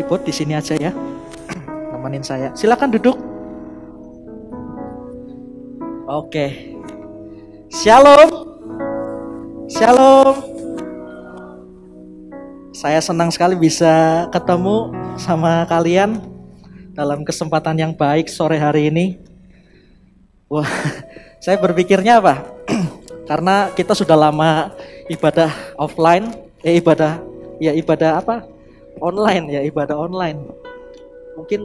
Ibut di sini aja ya, nemenin saya. Silakan duduk. Oke. Shalom. Shalom. Saya senang sekali bisa ketemu sama kalian dalam kesempatan yang baik sore hari ini. Wah, saya berpikirnya apa? Karena kita sudah lama ibadah offline, ibadah apa? Ibadah online. Mungkin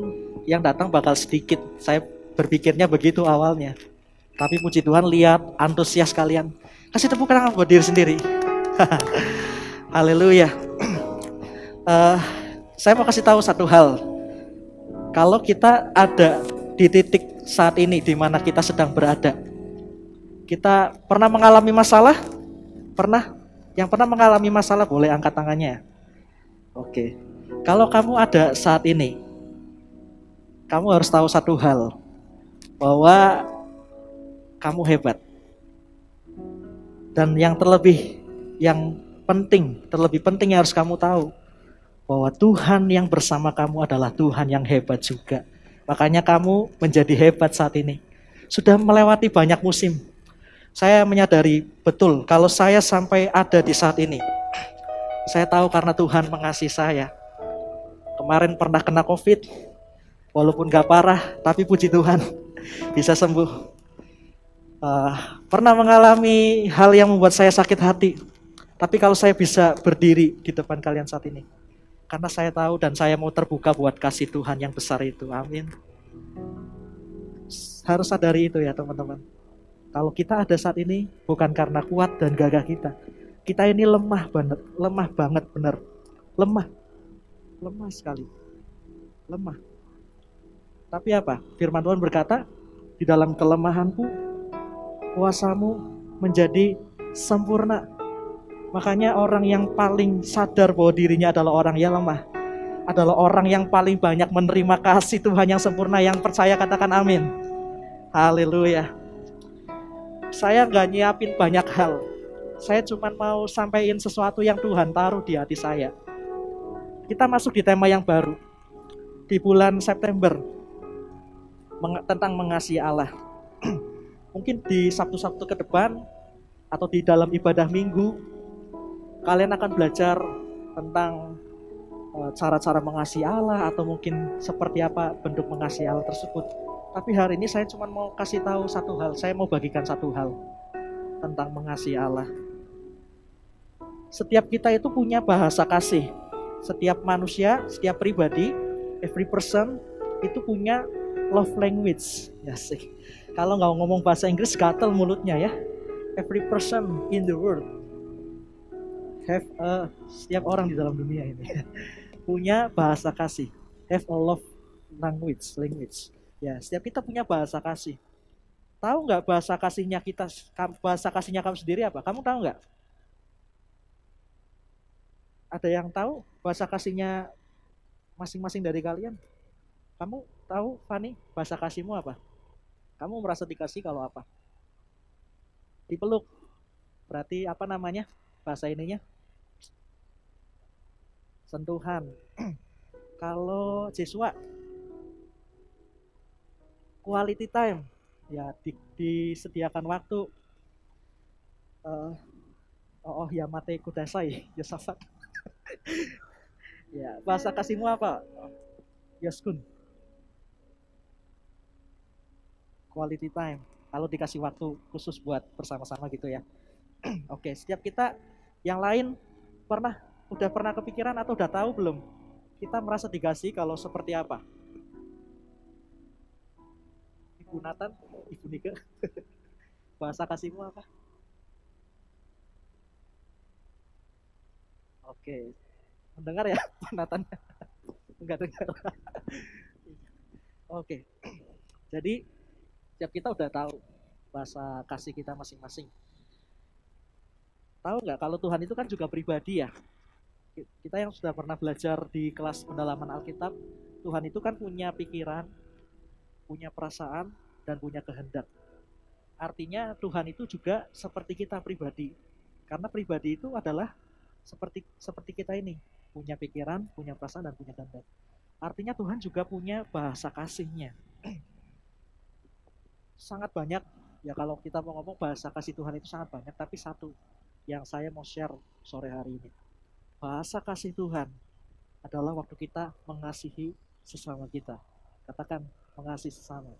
yang datang bakal sedikit. Saya berpikirnya begitu awalnya. Tapi puji Tuhan, lihat antusias kalian. Kasih tepuk tangan buat diri sendiri. Haleluya. Saya mau kasih tahu satu hal. Kalau kita ada di titik saat ini di mana kita sedang berada, kita pernah mengalami masalah? Pernah? Yang pernah mengalami masalah boleh angkat tangannya. Oke. Kalau kamu ada saat ini, kamu harus tahu satu hal, bahwa kamu hebat. Dan yang terlebih penting yang harus kamu tahu, bahwa Tuhan yang bersama kamu adalah Tuhan yang hebat juga. Makanya kamu menjadi hebat saat ini. Sudah melewati banyak musim. Saya menyadari betul kalau saya sampai ada di saat ini, saya tahu karena Tuhan mengasihi saya. Kemarin pernah kena COVID, walaupun gak parah, tapi puji Tuhan bisa sembuh. Pernah mengalami hal yang membuat saya sakit hati, tapi kalau saya bisa berdiri di depan kalian saat ini, karena saya tahu dan saya mau terbuka buat kasih Tuhan yang besar itu. Amin. Harus sadari itu ya teman-teman. Kalau kita ada saat ini bukan karena kuat dan gagah kita. Kita ini lemah banget benar. Lemah sekali. Lemah. Tapi apa? Firman Tuhan berkata, di dalam kelemahanku kuasamu menjadi sempurna. Makanya orang yang paling sadar bahwa dirinya adalah orang yang lemah, adalah orang yang paling banyak menerima kasih Tuhan yang sempurna. Yang percaya katakan amin. Haleluya. Saya gak nyiapin banyak hal. Saya cuma mau sampaikan sesuatu yang Tuhan taruh di hati saya. Kita masuk di tema yang baru. Di bulan September. Tentang mengasihi Allah. Mungkin di Sabtu-Sabtu ke depan, atau di dalam ibadah minggu, kalian akan belajar tentang cara-cara mengasihi Allah, atau mungkin seperti apa bentuk mengasihi Allah tersebut. Tapi hari ini saya cuma mau kasih tahu satu hal. Saya mau bagikan satu hal tentang mengasihi Allah. Setiap kita itu punya bahasa kasih. Setiap manusia, setiap pribadi, every person itu punya love language. Ya sih. Kalau nggak ngomong bahasa Inggris gatel mulutnya ya. Every person in the world setiap orang di dalam dunia ini punya bahasa kasih. Have a love language. Ya, setiap kita punya bahasa kasih. Tahu nggak bahasa kasihnya kamu sendiri apa? Kamu tahu nggak? Ada yang tahu bahasa kasihnya masing-masing dari kalian? Kamu tahu, Fani, bahasa kasihmu apa? Kamu merasa dikasih kalau apa? Dipeluk. Berarti apa namanya? Bahasa ininya? Sentuhan. Kalau Jesua, quality time. Ya, disediakan waktu. Yamate kudasai, Yosafat. Ya, bahasa kasihmu apa? Yoskun. Quality time. Kalau dikasih waktu khusus buat bersama-sama gitu ya. Oke, setiap kita yang lain udah pernah kepikiran atau udah tahu belum? Kita merasa dikasih kalau seperti apa? Ibu Nathan, Ibu Nika. Bahasa kasihmu apa? Oke. Mendengar ya, Pak Nathan? Enggak dengar. Oke. Jadi setiap kita udah tahu bahasa kasih kita masing-masing. Tahu nggak kalau Tuhan itu kan juga pribadi ya. Kita yang sudah pernah belajar di kelas pendalaman Alkitab, Tuhan itu kan punya pikiran, punya perasaan, dan punya kehendak. Artinya Tuhan itu juga seperti kita pribadi. Karena pribadi itu adalah seperti kita ini, punya pikiran, punya perasaan, dan punya kehendak. Artinya Tuhan juga punya bahasa kasihnya. Sangat banyak, ya kalau kita mau ngomong bahasa kasih Tuhan itu sangat banyak, tapi satu yang saya mau share sore hari ini. Bahasa kasih Tuhan adalah waktu kita mengasihi sesama kita. Katakan mengasihi sesama.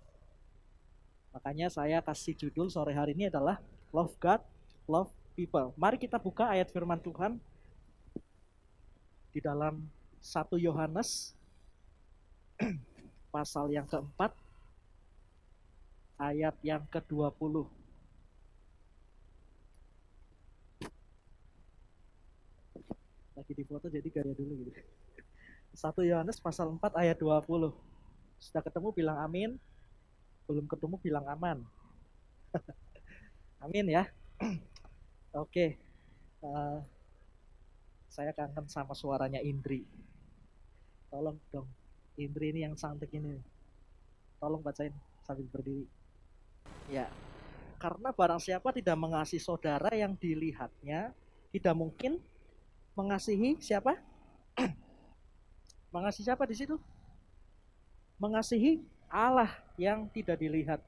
Makanya saya kasih judul sore hari ini adalah Love God, Love People. Mari kita buka ayat firman Tuhan di dalam 1 Yohanes pasal yang keempat, ayat yang ke-20. Lagi di foto jadi gaya dulu gitu. 1 Yohanes pasal 4 ayat 20. Sudah ketemu bilang amin, belum ketemu bilang aman. Amin ya. Oke, saya kangen sama suaranya Indri. Tolong dong, Indri ini yang cantik ini. Tolong bacain sambil berdiri. Ya, karena barang siapa tidak mengasihi saudara yang dilihatnya, tidak mungkin mengasihi siapa? Mengasihi siapa di situ? Mengasihi Allah yang tidak dilihat.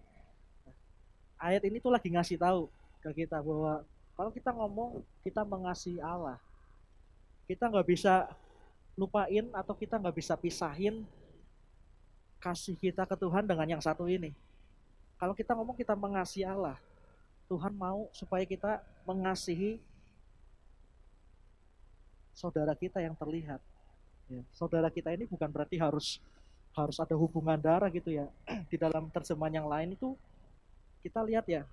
Ayat ini tuh lagi ngasih tahu ke kita bahwa kalau kita ngomong kita mengasihi Allah, kita nggak bisa lupain atau kita nggak bisa pisahin kasih kita ke Tuhan dengan yang satu ini. Kalau kita ngomong kita mengasihi Allah, Tuhan mau supaya kita mengasihi saudara kita yang terlihat. Ya, saudara kita ini bukan berarti harus ada hubungan darah gitu ya. Di dalam terjemahan yang lain itu kita lihat ya,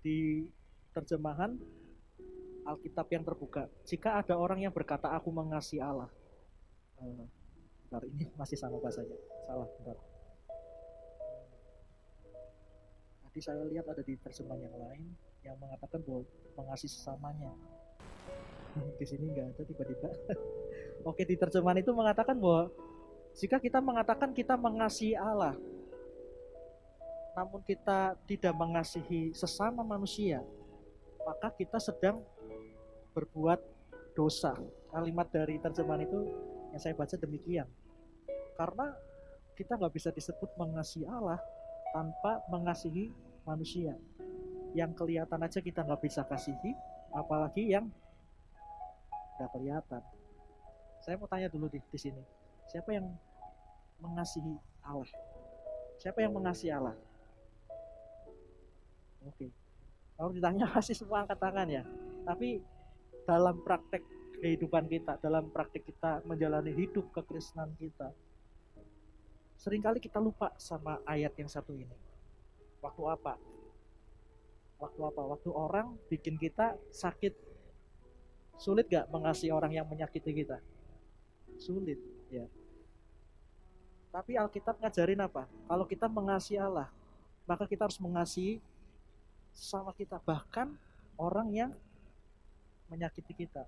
di terjemahan Alkitab yang terbuka, jika ada orang yang berkata aku mengasihi Allah. Bentar, ini masih sama bahasanya. Salah, bentar. Tadi saya lihat ada di terjemahan yang lain yang mengatakan bahwa mengasihi sesamanya. Di sini nggak ada tiba-tiba. Oke, di terjemahan itu mengatakan bahwa jika kita mengatakan kita mengasihi Allah, namun kita tidak mengasihi sesama manusia, maka kita sedang berbuat dosa. Kalimat dari terjemahan itu yang saya baca demikian. Karena kita nggak bisa disebut mengasihi Allah tanpa mengasihi manusia. Yang kelihatan aja kita nggak bisa kasihi, apalagi yang nggak kelihatan. Saya mau tanya dulu di sini, siapa yang mengasihi Allah? Siapa yang mengasihi Allah? Oke. Kalau ditanya pasti semua angkat tangan ya. Tapi dalam praktek kehidupan kita, dalam praktek kita menjalani hidup kekristenan kita, seringkali kita lupa sama ayat yang satu ini. Waktu apa? Waktu apa? Waktu orang bikin kita sakit. Sulit gak mengasihi orang yang menyakiti kita? Sulit, ya. Tapi Alkitab ngajarin apa? Kalau kita mengasihi Allah, maka kita harus mengasihi sama kita, bahkan orang yang menyakiti kita.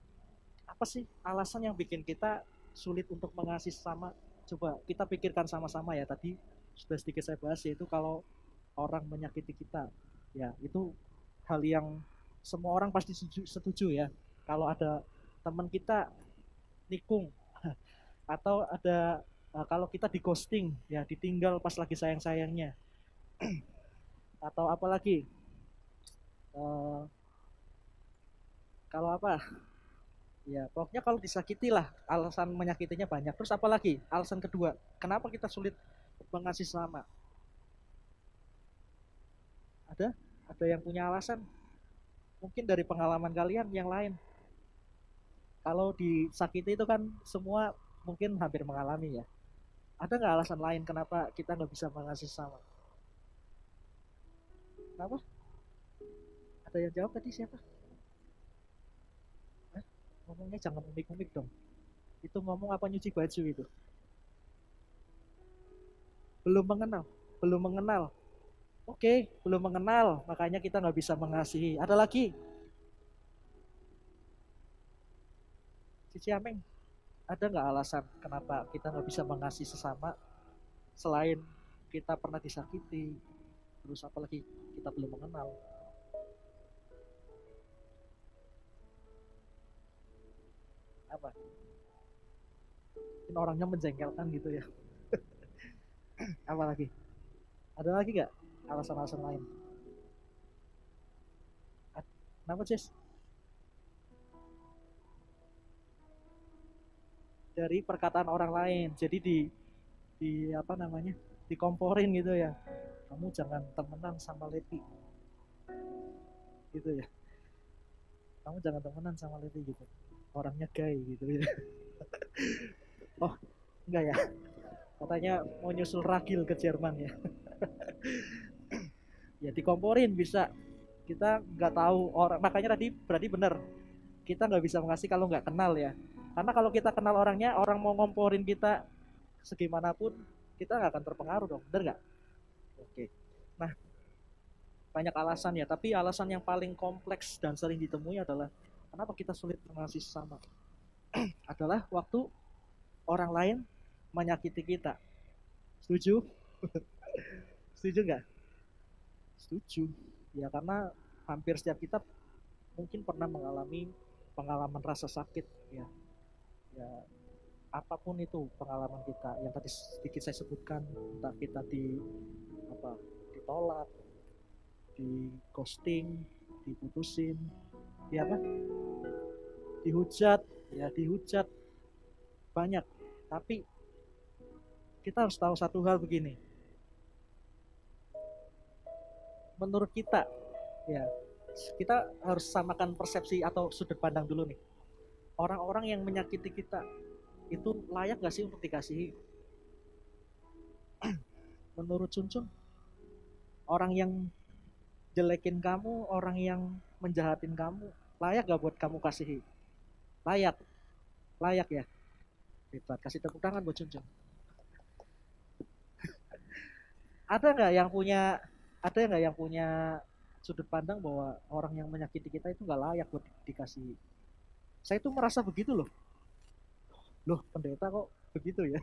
Apa sih alasan yang bikin kita sulit untuk mengasihi sesama? Coba kita pikirkan sama-sama ya. Tadi sudah sedikit saya bahas, yaitu kalau orang menyakiti kita, ya itu hal yang semua orang pasti setuju ya. Kalau ada teman kita nikung atau ada kalau kita di ghosting, ya ditinggal pas lagi sayang-sayangnya, atau apalagi kalau apa ya, pokoknya kalau disakiti lah, alasan menyakitinya banyak. Terus apalagi alasan kedua, kenapa kita sulit mengasihi sesama? Ada yang punya alasan? Mungkin dari pengalaman kalian yang lain. Kalau disakiti itu kan semua mungkin hampir mengalami ya. Ada nggak alasan lain kenapa kita nggak bisa mengasihi sesama? Kenapa? Ada yang jawab tadi siapa? Ngomongnya jangan umik-umik dong. Itu ngomong apa nyuci baju itu? Belum mengenal. Belum mengenal. Oke, belum mengenal. Makanya kita nggak bisa mengasihi. Ada lagi? Cici Ameng, ada nggak alasan kenapa kita nggak bisa mengasihi sesama selain kita pernah disakiti, terus apalagi kita belum mengenal? Apa? Mungkin orangnya menjengkelkan gitu ya. Apa lagi? Ada lagi nggak alasan-alasan lain? Kenapa Cis? Dari perkataan orang lain. Jadi di apa namanya? Dikomporin gitu ya. Kamu jangan temenan sama Leti gitu ya. Kamu jangan temenan sama Leti gitu. Orangnya gay gitu ya. Oh, enggak ya. Katanya mau nyusul Ragil ke Jerman ya. Ya dikomporin bisa. Kita nggak tahu orang. Makanya tadi berarti benar. Kita nggak bisa mengasih kalau nggak kenal ya. Karena kalau kita kenal orangnya, orang mau ngomporin kita segimanapun, kita nggak akan terpengaruh dong. Bener nggak? Oke. Nah, banyak alasan ya. Tapi alasan yang paling kompleks dan sering ditemui adalah kenapa kita sulit mengasihi sesama. Adalah waktu orang lain menyakiti kita. Setuju? Setuju nggak? Setuju. Ya karena hampir setiap kita mungkin pernah mengalami pengalaman rasa sakit ya. Ya apapun itu pengalaman kita yang tadi sedikit saya sebutkan, entah kita apa ditolak, di ghosting, diputusin, di apa? Dihujat, ya dihujat banyak. Tapi kita harus tahu satu hal begini. Menurut kita, ya kita harus samakan persepsi atau sudut pandang dulu nih. Orang-orang yang menyakiti kita itu layak gak sih untuk dikasihi? Menurut Cuncun, orang yang jelekin kamu, orang yang menjahatin kamu, layak gak buat kamu kasihi? Layak, layak ya. Hebat, kasih tepuk tangan buat Cuncun. Ada nggak yang punya, ada nggak yang punya sudut pandang bahwa orang yang menyakiti kita itu nggak layak buat dikasih? Saya tuh merasa begitu loh. Loh, pendeta kok begitu ya?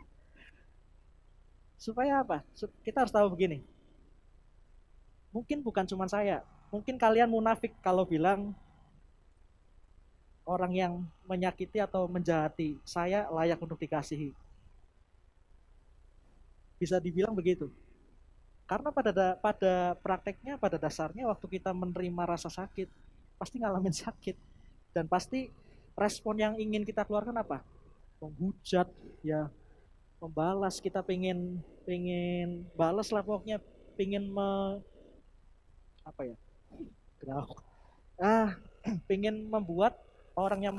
Supaya apa? Kita harus tahu begini. Mungkin bukan cuma saya. Mungkin kalian munafik kalau bilang orang yang menyakiti atau menjahati saya layak untuk dikasihi. Bisa dibilang begitu. Karena pada prakteknya, pada dasarnya waktu kita menerima rasa sakit, pasti ngalamin sakit. Dan pasti respon yang ingin kita keluarkan apa? Menghujat, ya, membalas. Kita pengen pengen balas lah pokoknya, pengen apa ya? Ah, pengen membuat orang yang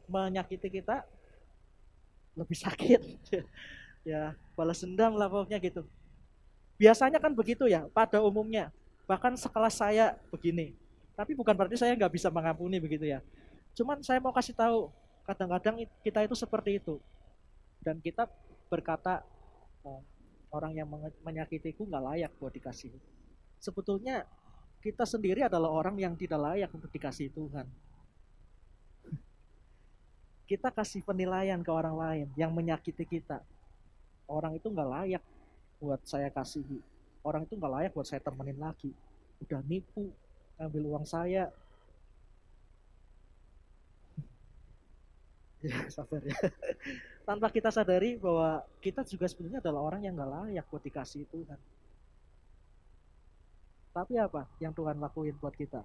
menyakiti kita lebih sakit. Ya, balas dendam lah pokoknya gitu. Biasanya kan begitu ya, pada umumnya. Bahkan sekelas saya begini. Tapi bukan berarti saya nggak bisa mengampuni begitu ya. Cuman saya mau kasih tahu, kadang-kadang kita itu seperti itu. Dan kita berkata, "Oh, orang yang menyakitiku nggak layak buat dikasih." Sebetulnya kita sendiri adalah orang yang tidak layak untuk dikasih Tuhan. Kita kasih penilaian ke orang lain yang menyakiti kita. Orang itu nggak layak buat saya kasihi. Orang itu nggak layak buat saya temenin lagi. Udah nipu, ambil uang saya. Ya, sabar ya. Tanpa kita sadari bahwa kita juga sebenarnya adalah orang yang nggak layak buat dikasih Tuhan. Tapi apa yang Tuhan lakuin buat kita?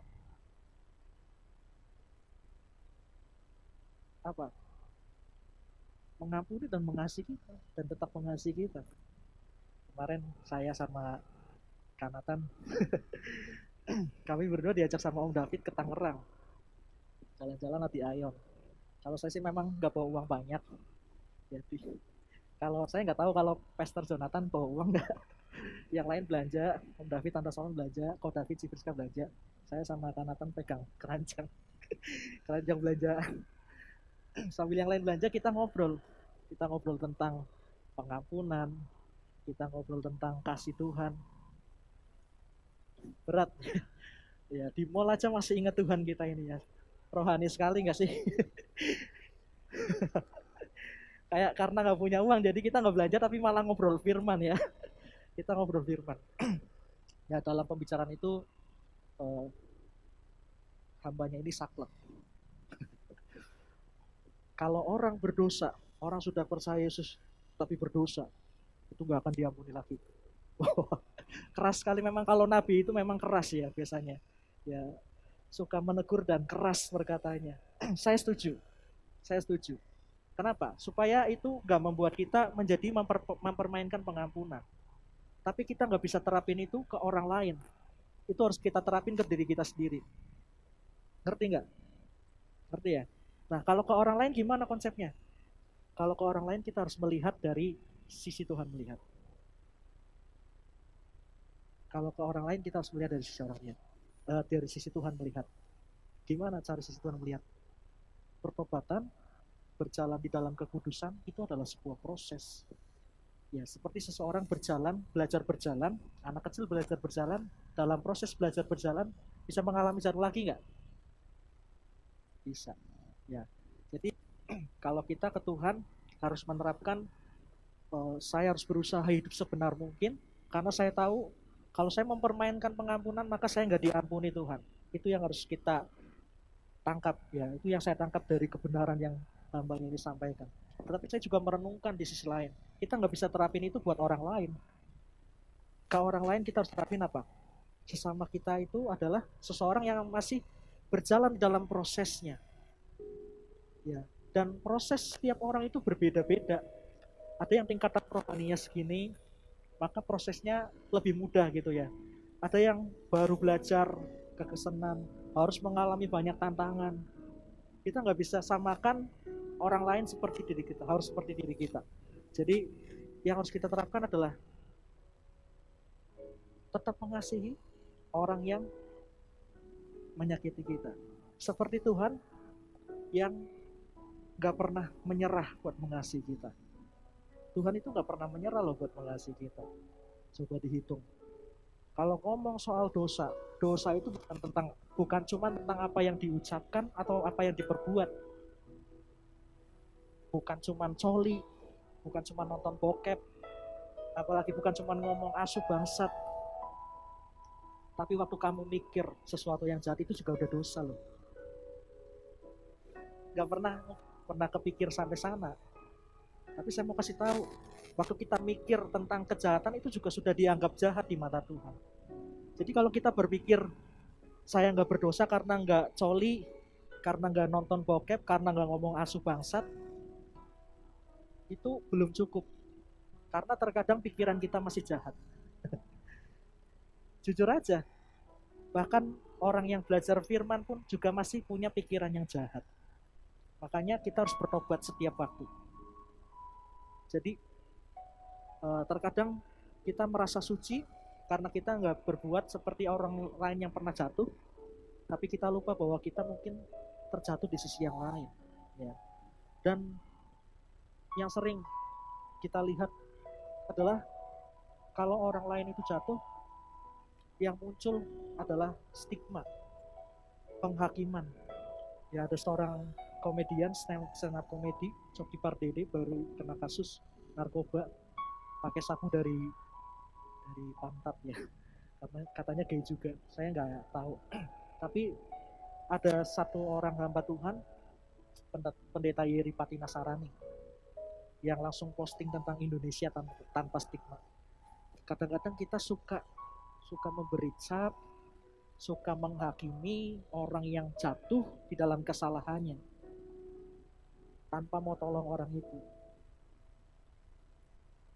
Apa? Mengampuni dan mengasihi kita dan tetap mengasihi kita. Kemarin saya sama Kanatan, kami berdua diajak sama Om David ke Tangerang, jalan-jalan di Ayon. Kalau saya sih memang nggak bawa uang banyak, jadi kalau saya nggak tahu kalau Pastor Jonathan bawa uang nggak. Yang lain belanja, Om David Tante Solon belanja, Ko David Sibriska belanja, saya sama Kanatan pegang keranjang, keranjang belanja. Sambil yang lain belanja kita ngobrol tentang pengampunan, kita ngobrol tentang kasih Tuhan. Berat ya, di mall aja masih ingat Tuhan kita ini ya. Rohani sekali nggak sih? Kayak karena nggak punya uang jadi kita nggak belanja tapi malah ngobrol firman ya. Kita ngobrol firman. Ya dalam pembicaraan itu hambanya ini saklek. Kalau orang berdosa Orang sudah percaya Yesus tapi berdosa, itu nggak akan diampuni lagi. Keras sekali memang kalau nabi itu memang keras ya biasanya. Ya, suka menegur dan keras berkatanya. Saya setuju. Saya setuju. Kenapa? Supaya itu nggak membuat kita menjadi mempermainkan pengampunan. Tapi kita nggak bisa terapin itu ke orang lain. Itu harus kita terapin ke diri kita sendiri. Ngerti nggak? Ngerti ya? Nah, kalau ke orang lain gimana konsepnya? Kalau ke orang lain kita harus melihat dari sisi Tuhan melihat. Kalau ke orang lain kita harus melihat dari sisi orang lain. Dari sisi Tuhan melihat. Gimana cara sisi Tuhan melihat? Pertobatan, berjalan di dalam kekudusan itu adalah sebuah proses. Ya, seperti seseorang berjalan, belajar berjalan, anak kecil belajar berjalan, dalam proses belajar berjalan bisa mengalami jatuh lagi nggak? Bisa. Ya, jadi kalau kita ke Tuhan harus menerapkan saya harus berusaha hidup sebenar mungkin karena saya tahu kalau saya mempermainkan pengampunan maka saya nggak diampuni Tuhan. Itu yang harus kita tangkap ya. Itu yang saya tangkap dari kebenaran yang hamba ini sampaikan. Tetapi saya juga merenungkan di sisi lain. Kita nggak bisa terapin itu buat orang lain. Ke orang lain kita harus terapin apa? Sesama kita itu adalah seseorang yang masih berjalan dalam prosesnya. Ya, dan proses setiap orang itu berbeda-beda. Ada yang tingkatan rohaninya segini, maka prosesnya lebih mudah gitu ya. Ada yang baru belajar kekesenan, harus mengalami banyak tantangan. Kita nggak bisa samakan orang lain seperti diri kita, harus seperti diri kita. Jadi yang harus kita terapkan adalah tetap mengasihi orang yang menyakiti kita. Seperti Tuhan yang nggak pernah menyerah buat mengasihi kita. Tuhan itu nggak pernah menyerah loh buat mengasihi kita. Coba dihitung. Kalau ngomong soal dosa, dosa itu bukan cuma tentang apa yang diucapkan atau apa yang diperbuat. Bukan cuma coli, bukan cuma nonton bokep, apalagi bukan cuma ngomong asu bangsat. Tapi waktu kamu mikir sesuatu yang jahat itu juga udah dosa loh. Gak pernah kepikir sampai sana. Tapi saya mau kasih tahu, waktu kita mikir tentang kejahatan itu juga sudah dianggap jahat di mata Tuhan. Jadi kalau kita berpikir saya nggak berdosa karena nggak coli, karena nggak nonton bokep, karena nggak ngomong asu bangsat, itu belum cukup. Karena terkadang pikiran kita masih jahat. Jujur aja, bahkan orang yang belajar firman pun juga masih punya pikiran yang jahat. Makanya kita harus bertobat setiap waktu. Jadi terkadang kita merasa suci karena kita nggak berbuat seperti orang lain yang pernah jatuh, tapi kita lupa bahwa kita mungkin terjatuh di sisi yang lain. Ya. Dan yang sering kita lihat adalah kalau orang lain itu jatuh, yang muncul adalah stigma, penghakiman. Ya, ada seorang komedian stand up komedi Coki Pardede baru kena kasus narkoba pakai sapu dari pantat ya, karena katanya gay juga, saya nggak tahu. Tapi ada satu orang hamba Tuhan, pendeta Yeri Patina Sarani, yang langsung posting tentang Indonesia tanpa stigma. Kadang-kadang kita suka memberi cap, suka menghakimi orang yang jatuh di dalam kesalahannya tanpa mau tolong orang itu.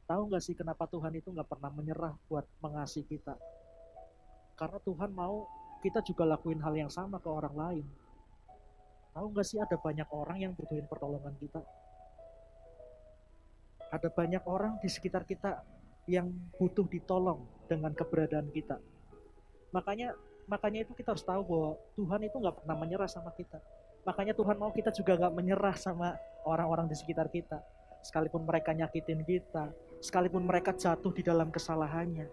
Tahu nggak sih kenapa Tuhan itu nggak pernah menyerah buat mengasihi kita? Karena Tuhan mau kita juga lakuin hal yang sama ke orang lain. Tahu nggak sih ada banyak orang yang butuhin pertolongan kita? Ada banyak orang di sekitar kita yang butuh ditolong dengan keberadaan kita. Makanya itu kita harus tahu bahwa Tuhan itu nggak pernah menyerah sama kita. Makanya Tuhan mau kita juga nggak menyerah sama orang-orang di sekitar kita. Sekalipun mereka nyakitin kita, sekalipun mereka jatuh di dalam kesalahannya.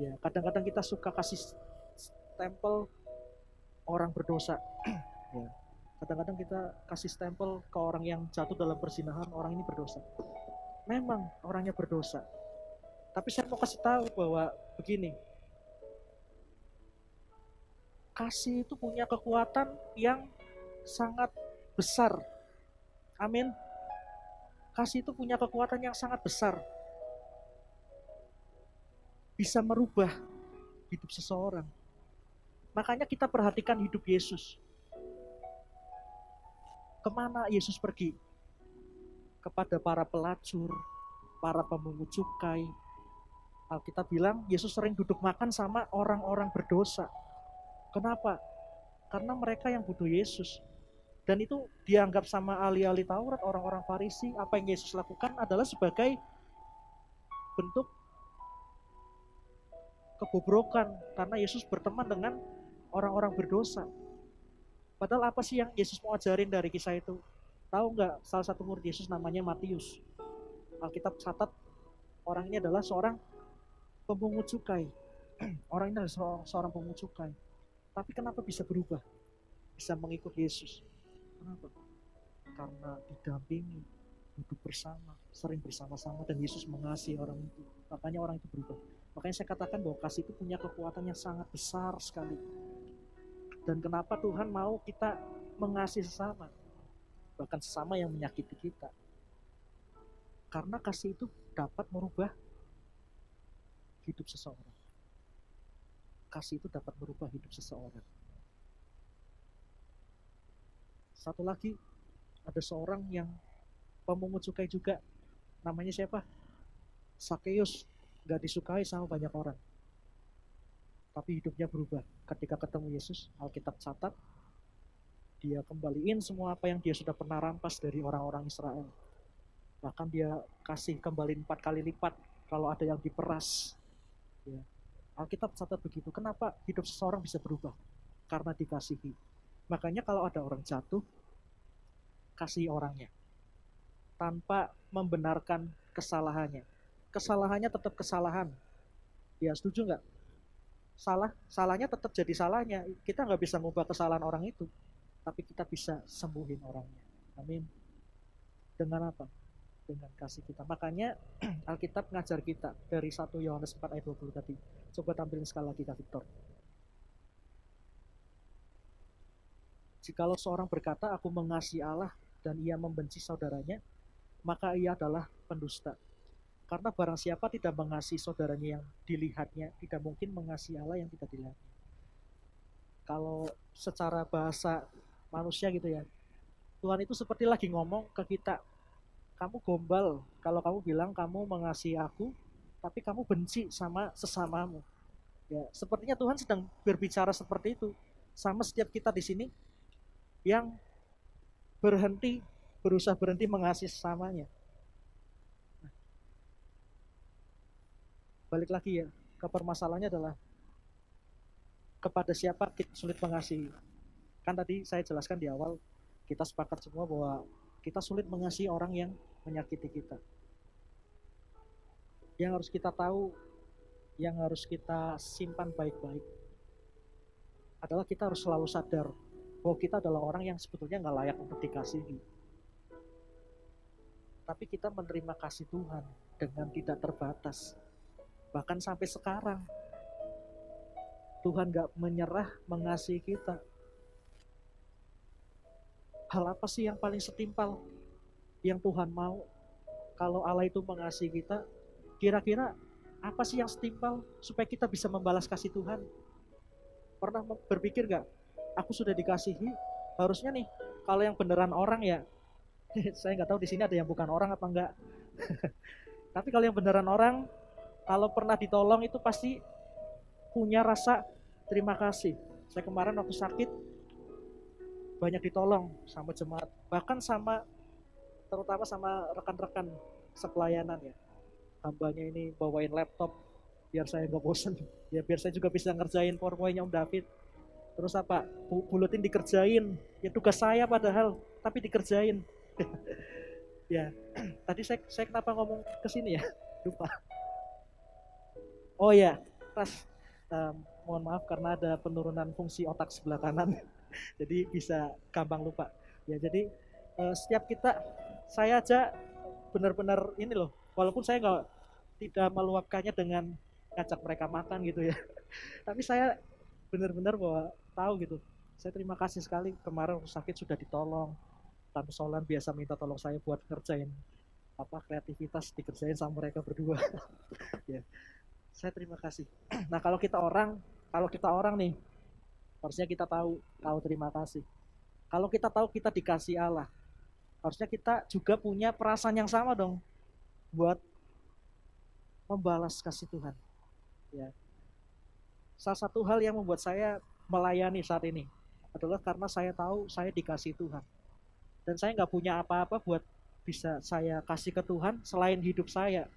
Ya, kadang-kadang kita suka kasih stempel orang berdosa. Ya, kadang-kadang kita kasih stempel ke orang yang jatuh dalam perzinahan, orang ini berdosa. Memang orangnya berdosa. Tapi saya mau kasih tahu bahwa begini, kasih itu punya kekuatan yang sangat besar. Amin. Kasih itu punya kekuatan yang sangat besar. Bisa merubah hidup seseorang. Makanya kita perhatikan hidup Yesus. Kemana Yesus pergi? Kepada para pelacur, para pemungut cukai. Alkitab bilang Yesus sering duduk makan sama orang-orang berdosa. Kenapa? Karena mereka yang butuh Yesus. Dan itu dianggap sama ahli-ahli Taurat, orang-orang Farisi, apa yang Yesus lakukan adalah sebagai bentuk kebobrokan. Karena Yesus berteman dengan orang-orang berdosa. Padahal apa sih yang Yesus mau ajarin dari kisah itu? Tahu nggak, salah satu murid Yesus namanya Matius. Alkitab catat orang ini adalah seorang pemungut cukai. Orang ini adalah seorang pemungut cukai. Tapi kenapa bisa berubah? Bisa mengikut Yesus. Kenapa? Karena didampingi, duduk bersama, sering bersama-sama, dan Yesus mengasihi orang itu. Makanya orang itu berubah. Makanya saya katakan bahwa kasih itu punya kekuatan yang sangat besar sekali. Dan kenapa Tuhan mau kita mengasihi sesama? Bahkan sesama yang menyakiti kita. Karena kasih itu dapat merubah hidup seseorang. Kasih itu dapat merubah hidup seseorang. Satu lagi, ada seorang yang pemungut cukai juga. Namanya siapa? Sakeus. Gak disukai sama banyak orang. Tapi hidupnya berubah. Ketika ketemu Yesus, Alkitab catat, dia kembaliin semua apa yang dia sudah pernah rampas dari orang-orang Israel. Bahkan dia kasih kembali 4 kali lipat kalau ada yang diperas. Ya. Alkitab catat begitu. Kenapa hidup seseorang bisa berubah? Karena dikasihi. Makanya kalau ada orang jatuh, kasih orangnya. Tanpa membenarkan kesalahannya. Kesalahannya tetap kesalahan. Ya, setuju nggak? Salahnya tetap jadi salahnya. Kita nggak bisa mengubah kesalahan orang itu. Tapi kita bisa sembuhin orangnya. Amin. Dengan apa? Dengan kasih kita. Makanya Alkitab ngajar kita dari 1 Yohanes 4 ayat 20 tadi. Coba tampilin sekali lagi Kak Victor. Jikalau seorang berkata, aku mengasihi Allah dan ia membenci saudaranya, maka ia adalah pendusta. Karena barang siapa tidak mengasihi saudaranya yang dilihatnya, tidak mungkin mengasihi Allah yang tidak dilihatnya. Kalau secara bahasa manusia gitu ya, Tuhan itu seperti lagi ngomong ke kita, kamu gombal kalau kamu bilang kamu mengasihi aku, tapi kamu benci sama sesamamu. Ya, sepertinya Tuhan sedang berbicara seperti itu sama setiap kita di sini yang berusaha berhenti mengasihi sesamanya. Nah, balik lagi ya, ke permasalahannya adalah kepada siapa kita sulit mengasihi. Kan tadi saya jelaskan di awal, kita sepakat semua bahwa kita sulit mengasihi orang yang menyakiti kita. Yang harus kita tahu, yang harus kita simpan baik-baik adalah kita harus selalu sadar bahwa kita adalah orang yang sebetulnya nggak layak untuk dikasihi. Tapi kita menerima kasih Tuhan dengan tidak terbatas. Bahkan sampai sekarang, Tuhan nggak menyerah mengasihi kita. Hal apa sih yang paling setimpal yang Tuhan mau? Kalau Allah itu mengasihi kita, kira-kira apa sih yang setimpal supaya kita bisa membalas kasih Tuhan? Pernah berpikir gak? Aku sudah dikasihi, harusnya nih, kalau yang beneran orang ya, saya nggak tahu di sini ada yang bukan orang apa enggak. Tapi kalau yang beneran orang, kalau pernah ditolong itu pasti punya rasa terima kasih. Saya kemarin waktu sakit, banyak ditolong sama jemaat, bahkan terutama sama rekan-rekan sepelayanan ya. Hambanya ini bawain laptop biar saya nggak bosen, ya biar saya juga bisa ngerjain PowerPoint-nya Om David. Terus apa? Buletin dikerjain, ya tugas saya padahal, tapi dikerjain. Ya, tadi saya kenapa ngomong ke sini ya? Lupa. Oh ya, pas mohon maaf karena ada penurunan fungsi otak sebelah kanan. Jadi bisa gampang lupa. Ya, jadi setiap kita, saya aja benar-benar ini loh, walaupun saya tidak meluapkannya dengan ngajak mereka makan gitu ya. Tapi saya benar-benar bahwa tahu gitu. Saya terima kasih sekali kemarin waktu sakit sudah ditolong. Tante Solan biasa minta tolong saya buat ngerjain kreativitas dikerjain sama mereka berdua. Ya, saya terima kasih. Nah, kalau kita orang nih, harusnya kita tahu tahu terima kasih. Kalau kita tahu kita dikasih Allah, harusnya kita juga punya perasaan yang sama dong buat membalas kasih Tuhan. Ya, salah satu hal yang membuat saya melayani saat ini adalah karena saya tahu saya dikasih Tuhan. Dan saya nggak punya apa-apa buat bisa saya kasih ke Tuhan selain hidup saya.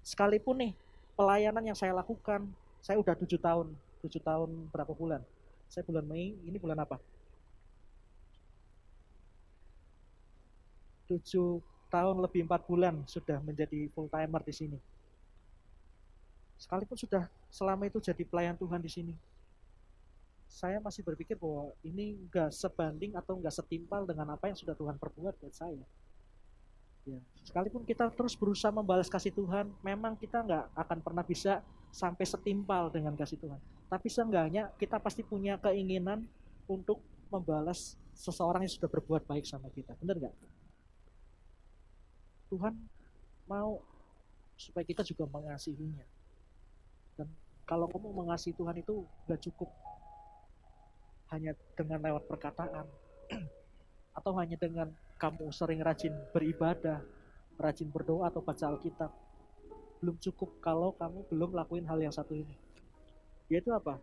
Sekalipun nih, pelayanan yang saya lakukan, saya udah 7 tahun. 7 tahun berapa bulan? Saya bulan Mei, ini bulan apa? 7 tahun lebih 4 bulan sudah menjadi full timer di sini. Sekalipun sudah selama itu jadi pelayan Tuhan di sini, saya masih berpikir bahwa ini nggak sebanding atau nggak setimpal dengan apa yang sudah Tuhan perbuat buat saya. Ya, sekalipun kita terus berusaha membalas kasih Tuhan, memang kita nggak akan pernah bisa sampai setimpal dengan kasih Tuhan. Tapi seenggaknya kita pasti punya keinginan untuk membalas seseorang yang sudah berbuat baik sama kita. Benar nggak? Tuhan mau supaya kita juga mengasihinya. Dan kalau kamu mengasihi Tuhan itu nggak cukup hanya dengan lewat perkataan, atau hanya dengan kamu sering rajin beribadah, rajin berdoa atau baca Alkitab. Belum cukup kalau kamu belum lakuin hal yang satu ini. Yaitu apa?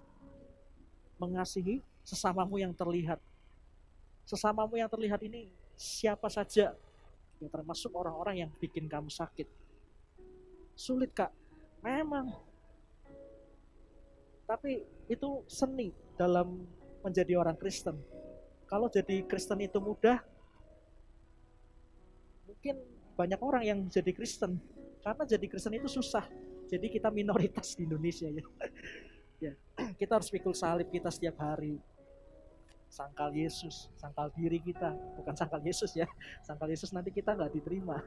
Mengasihi sesamamu yang terlihat. Sesamamu yang terlihat ini siapa saja, ya termasuk orang-orang yang bikin kamu sakit. Sulit, Kak. Memang. Tapi itu seni dalam menjadi orang Kristen. Kalau jadi Kristen itu mudah, mungkin banyak orang yang jadi Kristen. Karena jadi Kristen itu susah. Jadi kita minoritas di Indonesia ya. Ya, kita harus pikul salib kita setiap hari. Sangkal Yesus, sangkal diri kita, bukan sangkal Yesus ya. Sangkal Yesus nanti kita nggak diterima.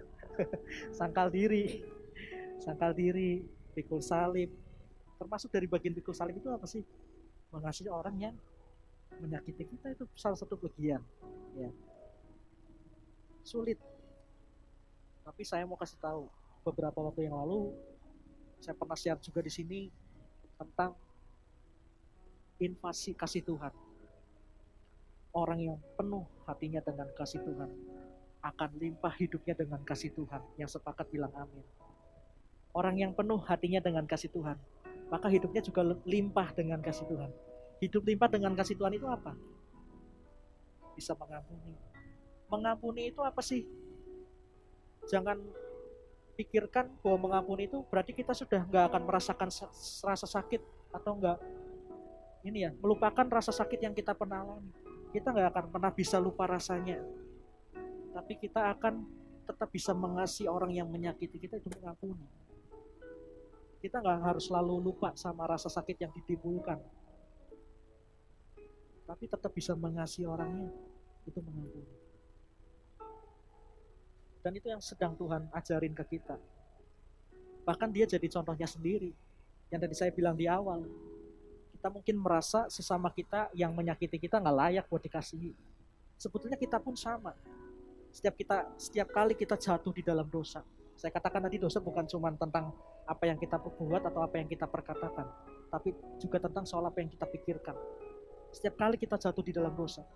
Sangkal diri, pikul salib. Termasuk dari bagian pikul salib itu apa sih? Mengasihi orang yang menyakiti kita, itu salah satu bagian. Ya, sulit. Tapi saya mau kasih tahu, beberapa waktu yang lalu saya pernah share juga di sini tentang invasi kasih Tuhan. Orang yang penuh hatinya dengan kasih Tuhan akan limpah hidupnya dengan kasih Tuhan. Yang sepakat bilang amin. Orang yang penuh hatinya dengan kasih Tuhan, maka hidupnya juga limpah dengan kasih Tuhan. Hidup limpah dengan kasih Tuhan itu apa? Bisa mengampuni. Mengampuni itu apa sih? Jangan pikirkan bahwa mengampuni itu berarti kita sudah nggak akan merasakan rasa sakit, atau nggak ini ya, melupakan rasa sakit yang kita pernah alami. Kita nggak akan pernah bisa lupa rasanya, tapi kita akan tetap bisa mengasihi orang yang menyakiti kita, itu mengampuni. Kita nggak harus selalu lupa sama rasa sakit yang ditimbulkan, tapi tetap bisa mengasihi orangnya, itu mengampuni. Dan itu yang sedang Tuhan ajarin ke kita. Bahkan dia jadi contohnya sendiri. Yang tadi saya bilang di awal, kita mungkin merasa sesama kita yang menyakiti kita nggak layak buat dikasihi. Sebetulnya kita pun sama. Setiap kali kita jatuh di dalam dosa. Saya katakan tadi dosa bukan cuma tentang apa yang kita perbuat atau apa yang kita perkatakan, tapi juga tentang soal apa yang kita pikirkan. Setiap kali kita jatuh di dalam dosa,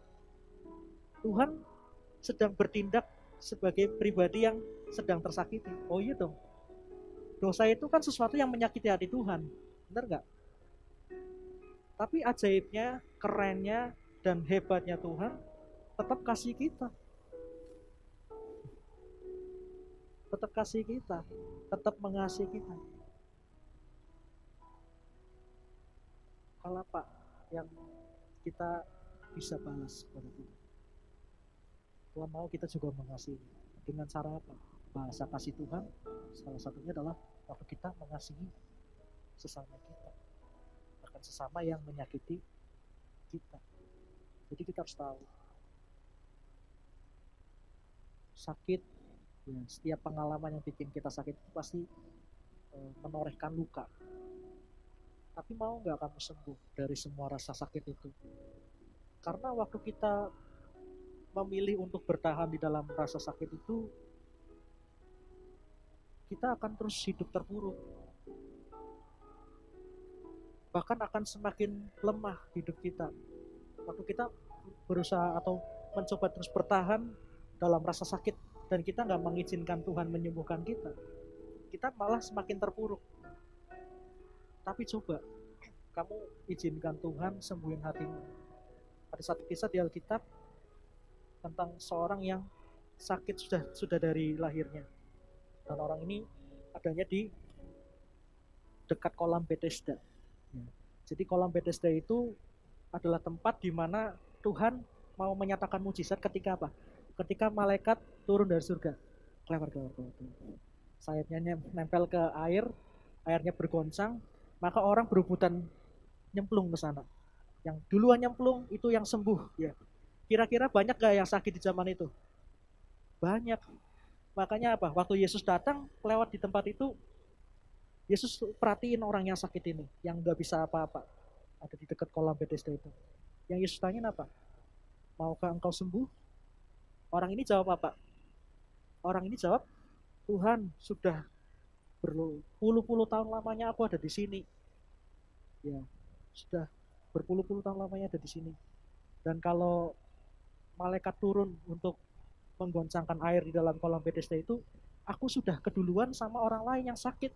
Tuhan sedang bertindak sebagai pribadi yang sedang tersakiti. Oh iya dong. Dosa itu kan sesuatu yang menyakiti hati Tuhan. Benar nggak? Tapi ajaibnya, kerennya, dan hebatnya Tuhan tetap kasih kita. Tetap kasih kita. Tetap mengasihi kita. Hal apa yang kita bisa balas kepada Tuhan? Tuhan mau kita juga mengasihi. Dengan cara apa? Bahasa kasih Tuhan salah satunya adalah waktu kita mengasihi sesama kita, bahkan sesama yang menyakiti kita. Jadi kita harus tahu, sakit, ya, setiap pengalaman yang bikin kita sakit itu pasti menorehkan luka. Tapi mau nggak kamu sembuh dari semua rasa sakit itu? Karena waktu kita memilih untuk bertahan di dalam rasa sakit itu, kita akan terus hidup terpuruk. Bahkan akan semakin lemah hidup kita. Waktu kita berusaha atau mencoba terus bertahan dalam rasa sakit dan kita nggak mengizinkan Tuhan menyembuhkan kita, kita malah semakin terpuruk. Tapi coba kamu izinkan Tuhan sembuhin hatimu. Ada satu kisah di Alkitab tentang seorang yang sakit sudah dari lahirnya, dan orang ini adanya di dekat kolam Bethesda. Jadi kolam Bethesda itu adalah tempat di mana Tuhan mau menyatakan mujizat ketika apa? Ketika malaikat turun dari surga. Keluar. Sayapnya nempel ke air, airnya bergoncang, maka orang berebutan nyemplung ke sana. Yang duluan nyemplung itu yang sembuh, ya. Kira-kira banyak gak yang sakit di zaman itu? Banyak. Makanya apa? Waktu Yesus datang lewat di tempat itu, Yesus perhatiin orang yang sakit ini, yang gak bisa apa-apa. Ada di dekat kolam Bethesda itu. Yang Yesus tanya apa? Maukah engkau sembuh? Orang ini jawab apa? Orang ini jawab, Tuhan, sudah berpuluh-puluh tahun lamanya aku ada di sini. Ya, sudah berpuluh-puluh tahun lamanya ada di sini. Dan kalau malaikat turun untuk menggoncangkan air di dalam kolam Bethesda itu, aku sudah keduluan sama orang lain yang sakit.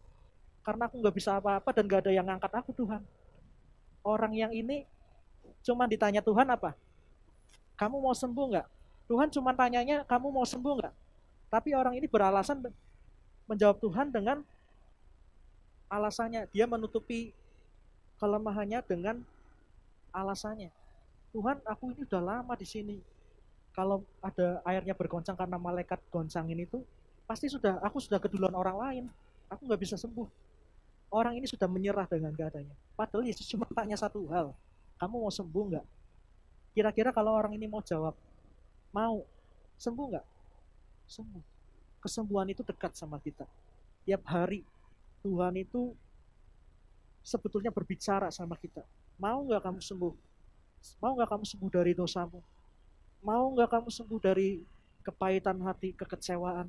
Karena aku nggak bisa apa-apa dan nggak ada yang ngangkat aku, Tuhan. Orang yang ini cuma ditanya Tuhan apa? Kamu mau sembuh nggak? Tuhan cuma tanyanya, kamu mau sembuh nggak? Tapi orang ini beralasan menjawab Tuhan dengan alasannya. Dia menutupi kelemahannya dengan alasannya. Tuhan, aku ini udah lama di sini. Kalau ada airnya bergoncang karena malaikat goncangin itu, pasti aku sudah keduluan orang lain. Aku nggak bisa sembuh. Orang ini sudah menyerah dengan keadaannya. Padahal Yesus cuma tanya satu hal, kamu mau sembuh nggak? Kira-kira kalau orang ini mau jawab, mau sembuh nggak? Sembuh. Kesembuhan itu dekat sama kita. Tiap hari Tuhan itu sebetulnya berbicara sama kita. Mau nggak kamu sembuh? Mau nggak kamu sembuh dari dosamu? Mau nggak kamu sembuh dari kepahitan hati, kekecewaan?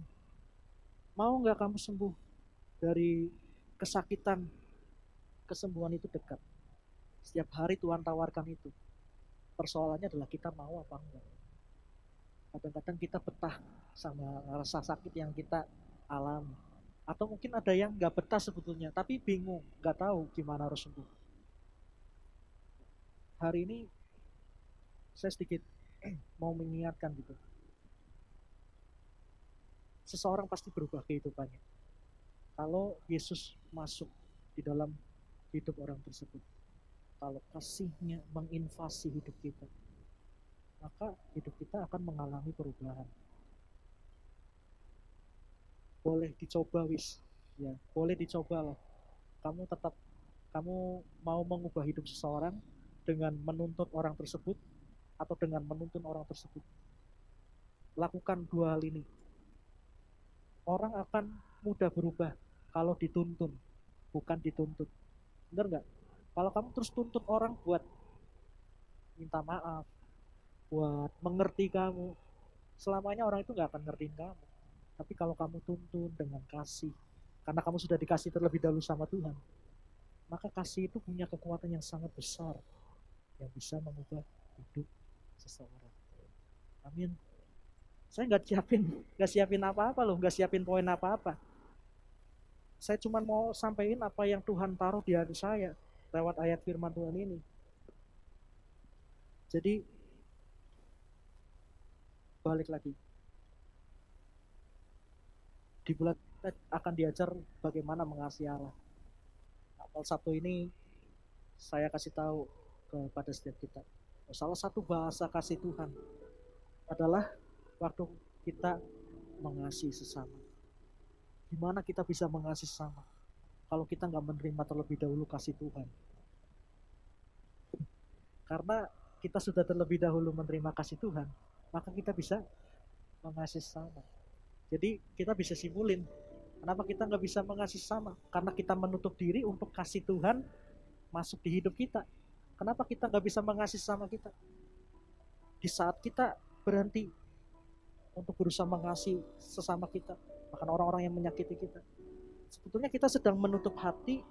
Mau nggak kamu sembuh dari kesakitan? Kesembuhan itu dekat. Setiap hari Tuhan tawarkan itu. Persoalannya adalah kita mau apa enggak. Kadang-kadang kita betah sama rasa sakit yang kita alami. Atau mungkin ada yang nggak betah sebetulnya, tapi bingung, nggak tahu gimana harus sembuh. Hari ini saya sedikit mau mengingatkan gitu. Seseorang pasti berubah kehidupannya. Kalau Yesus masuk di dalam hidup orang tersebut. Kalau kasihnya menginvasi hidup kita, maka hidup kita akan mengalami perubahan. Boleh dicoba ya, boleh dicoba loh. Kamu mau mengubah hidup seseorang dengan menuntut orang tersebut atau dengan menuntun orang tersebut. Lakukan dua hal ini. Orang akan mudah berubah kalau dituntun, bukan dituntut. Benar nggak? Kalau kamu terus tuntut orang buat minta maaf, buat mengerti kamu, selamanya orang itu nggak akan ngertiin kamu. Tapi kalau kamu tuntun dengan kasih, karena kamu sudah dikasih terlebih dahulu sama Tuhan, maka kasih itu punya kekuatan yang sangat besar yang bisa mengubah hidup seseorang. Amin. Saya nggak siapin apa-apa loh, nggak siapin poin apa-apa. Saya cuma mau sampaikan apa yang Tuhan taruh di hati saya lewat ayat firman Tuhan ini. Jadi balik lagi. Di bulan akan diajar bagaimana mengasihi Allah. Apel 1 ini saya kasih tahu kepada setiap kita. Salah satu bahasa kasih Tuhan adalah waktu kita mengasihi sesama. Gimana kita bisa mengasihi sesama kalau kita nggak menerima terlebih dahulu kasih Tuhan? Karena kita sudah terlebih dahulu menerima kasih Tuhan, maka kita bisa mengasihi sesama. Jadi kita bisa simpulin, kenapa kita nggak bisa mengasihi sesama? Karena kita menutup diri untuk kasih Tuhan masuk di hidup kita. Kenapa kita nggak bisa mengasihi sesama kita? Di saat kita berhenti untuk berusaha mengasihi sesama kita, bahkan orang-orang yang menyakiti kita, Sebetulnya kita sedang menutup hati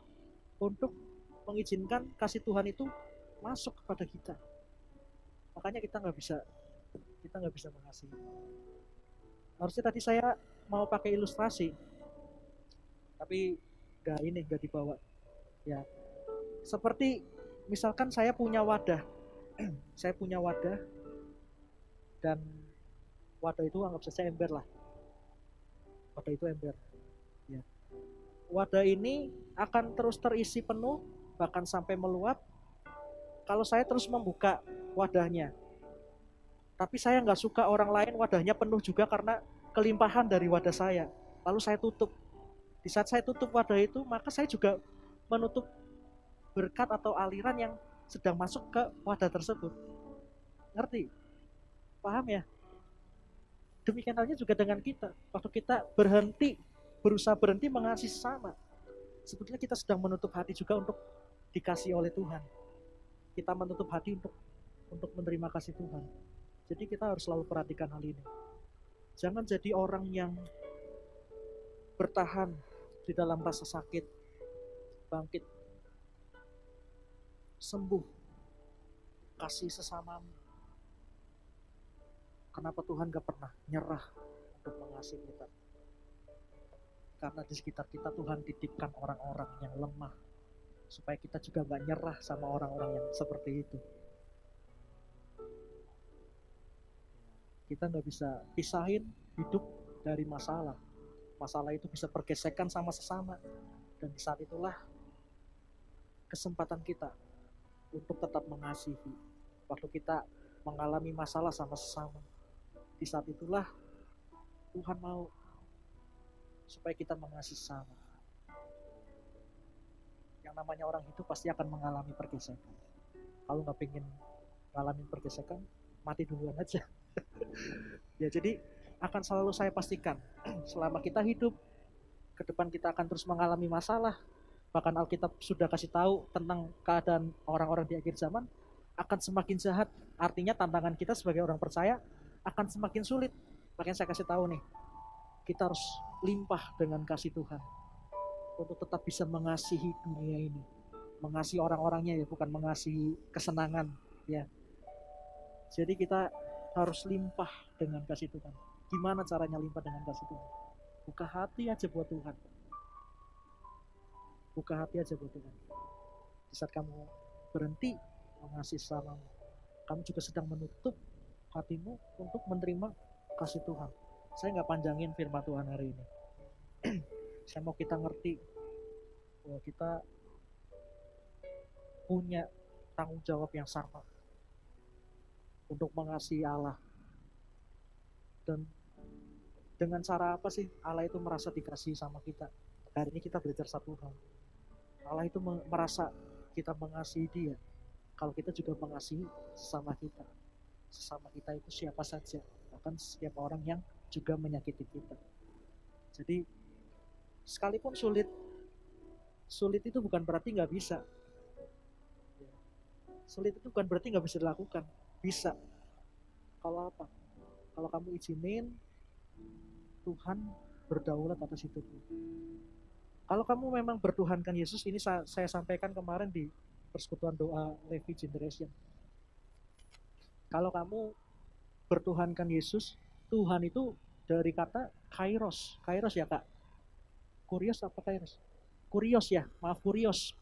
untuk mengizinkan kasih Tuhan itu masuk kepada kita. Makanya kita nggak bisa mengasihi. Harusnya tadi saya mau pakai ilustrasi, tapi nggak dibawa. Ya, seperti misalkan saya punya wadah, saya punya wadah dan wadah itu anggap saja ember lah. Wadah itu ember. Ya. Wadah ini akan terus terisi penuh, bahkan sampai meluap. Kalau saya terus membuka wadahnya, tapi saya nggak suka orang lain wadahnya penuh juga karena kelimpahan dari wadah saya. Lalu saya tutup. Di saat saya tutup wadah itu, maka saya juga menutup berkat atau aliran yang sedang masuk ke wadah tersebut. Ngerti? Paham ya? Demikian halnya juga dengan kita. Waktu kita berusaha berhenti mengasihi sesama, sebetulnya kita sedang menutup hati juga untuk dikasih oleh Tuhan. Kita menutup hati untuk menerima kasih Tuhan. Jadi kita harus selalu perhatikan hal ini. Jangan jadi orang yang bertahan di dalam rasa sakit, bangkit, sembuh, kasih sesamamu. Kenapa Tuhan gak pernah nyerah untuk mengasihi kita? Karena di sekitar kita Tuhan titipkan orang-orang yang lemah, supaya kita juga gak nyerah sama orang-orang yang seperti itu. Kita gak bisa pisahin hidup dari masalah. Masalah itu bisa pergesekan sama sesama. Dan di saat itulah kesempatan kita untuk tetap mengasihi. Waktu kita mengalami masalah sama sesama, di saat itulah Tuhan mau supaya kita mengasihi sesama. Yang namanya orang hidup pasti akan mengalami pergesekan. Kalau nggak pengen mengalami pergesekan, mati duluan aja. Ya, jadi akan selalu saya pastikan selama kita hidup ke depan kita akan terus mengalami masalah. Bahkan Alkitab sudah kasih tahu tentang keadaan orang-orang di akhir zaman akan semakin jahat. Artinya tantangan kita sebagai orang percaya akan semakin sulit. Makanya saya kasih tahu nih, kita harus limpah dengan kasih Tuhan untuk tetap bisa mengasihi dunia ini, mengasihi orang-orangnya ya, bukan mengasihi kesenangan ya. Jadi kita harus limpah dengan kasih Tuhan. Gimana caranya limpah dengan kasih Tuhan? Buka hati aja buat Tuhan. Buka hati aja buat Tuhan. Di saat kamu berhenti mengasihi sesamamu, kamu juga sedang menutup hatimu untuk menerima kasih Tuhan. Saya nggak panjangin firman Tuhan hari ini. Saya mau kita ngerti bahwa kita punya tanggung jawab yang sama untuk mengasihi Allah. Dan dengan cara apa sih Allah itu merasa dikasihi sama kita? Hari ini kita belajar satu hal. Allah itu merasa kita mengasihi Dia kalau kita juga mengasihi sesama kita. Sesama kita itu siapa saja, bahkan setiap orang yang juga menyakiti kita. Jadi sekalipun sulit itu bukan berarti nggak bisa. Sulit itu bukan berarti nggak bisa dilakukan. Bisa. Kalau apa? Kalau kamu izinin Tuhan berdaulat atas hidupmu. Kalau kamu memang bertuhankan Yesus, ini saya sampaikan kemarin di persekutuan doa Levi Generation. Kalau kamu bertuhankan Yesus, Tuhan itu dari kata kairos. Kairos ya kak? Kurios apa kairos? Kurios ya, maaf kurios.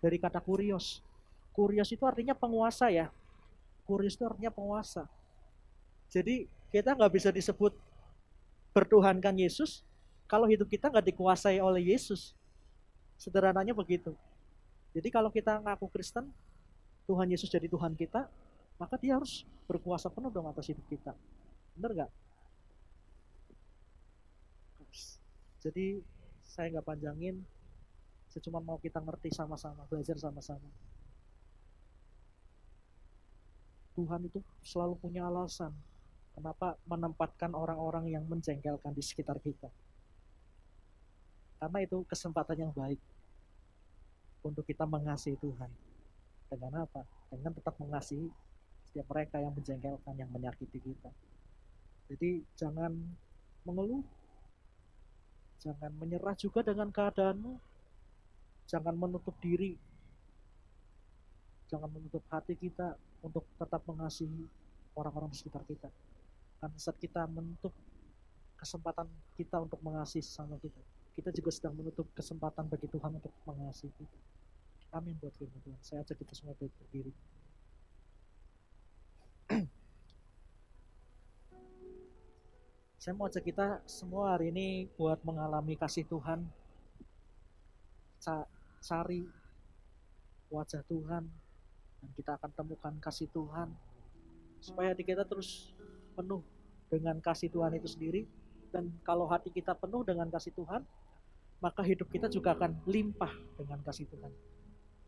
Dari kata kurios. Kurios itu artinya penguasa ya. Kurios itu artinya penguasa. Jadi kita nggak bisa disebut bertuhankan Yesus kalau hidup kita nggak dikuasai oleh Yesus. Sederhananya begitu. Jadi kalau kita ngaku Kristen, Tuhan Yesus jadi Tuhan kita, maka dia harus berkuasa penuh dong atas hidup kita. Bener nggak? Jadi saya nggak panjangin, saya cuma mau kita ngerti sama-sama, belajar sama-sama. Tuhan itu selalu punya alasan kenapa menempatkan orang-orang yang menjengkelkan di sekitar kita. Karena itu kesempatan yang baik untuk kita mengasihi Tuhan. Dengan apa? Dengan tetap mengasihi setiap mereka yang menjengkelkan, yang menyakiti kita. Jadi jangan mengeluh, Jangan menyerah juga dengan keadaanmu. Jangan menutup diri. Jangan menutup hati kita untuk tetap mengasihi orang-orang di sekitar kita. Karena saat kita menutup kesempatan kita untuk mengasihi sesama kita, kita juga sedang menutup kesempatan bagi Tuhan untuk mengasihi kita. Amin buat firman Tuhan. Saya ajak kita semua berdiri. Saya mau ajak kita semua hari ini buat mengalami kasih Tuhan. Cari wajah Tuhan, dan kita akan temukan kasih Tuhan. Supaya hati kita terus penuh dengan kasih Tuhan itu sendiri. Dan kalau hati kita penuh dengan kasih Tuhan, maka hidup kita juga akan limpah dengan kasih Tuhan.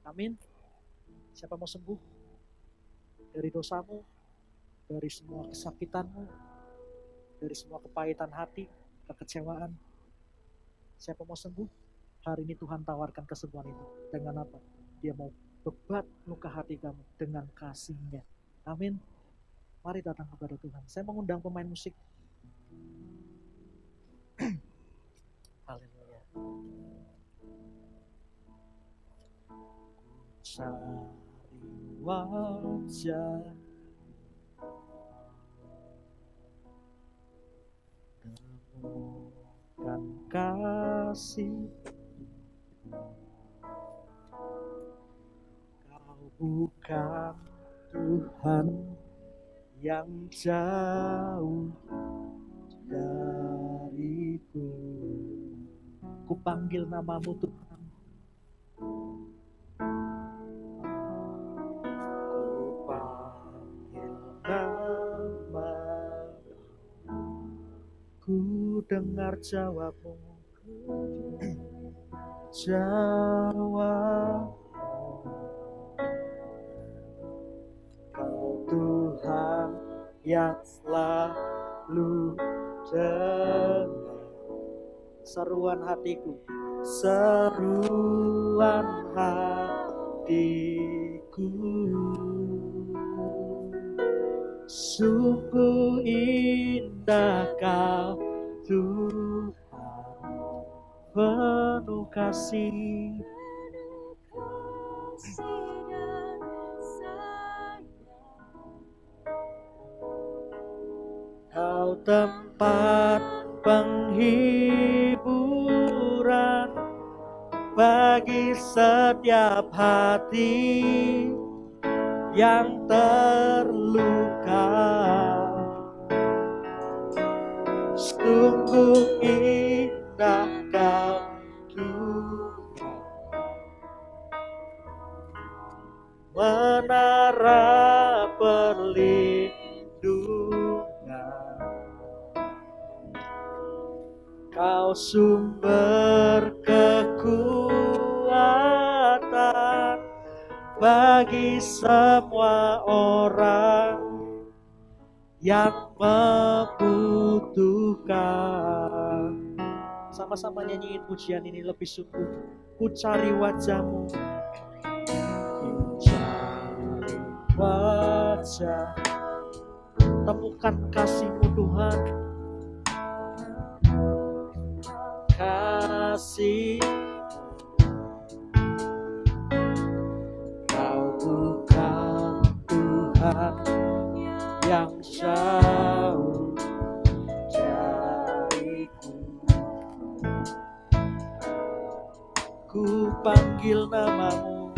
Amin. Siapa mau sembuh dari dosamu, dari semua kesakitanmu, dari semua kepahitan hati, kekecewaan? Siapa mau sembuh? Hari ini Tuhan tawarkan kesembuhan itu. Dengan apa? Dia mau bebat luka hati kamu dengan kasih-Nya. Amin. Mari datang kepada Tuhan. Saya mengundang pemain musik. Haleluya. Cari wajah, temukan kasih. Kau bukan Tuhan yang jauh dariku. Ku panggil namamu Tuhan. Ku panggil namamu. Ku dengar jawabmu. Jawab. Kau Tuhan yang selalu dengar seruan hatiku, seruan hatiku. Sungguh indah Kau Tuhan, penuh kasih. Kau tempat penghiburan bagi setiap hati yang terluka. Sungguh indah Kau Tuhan, menara perlindungan. Kau sumber kekuatan bagi semua orang yang membutuhkan. Sama-sama nyanyiin pujian ini lebih sungguh. Ku cari wajah-Mu, ku cari wajah. Temukan kasih-Mu Tuhan. Kasih, Kau bukan Tuhan yang jauh dariku. Ku panggil namamu,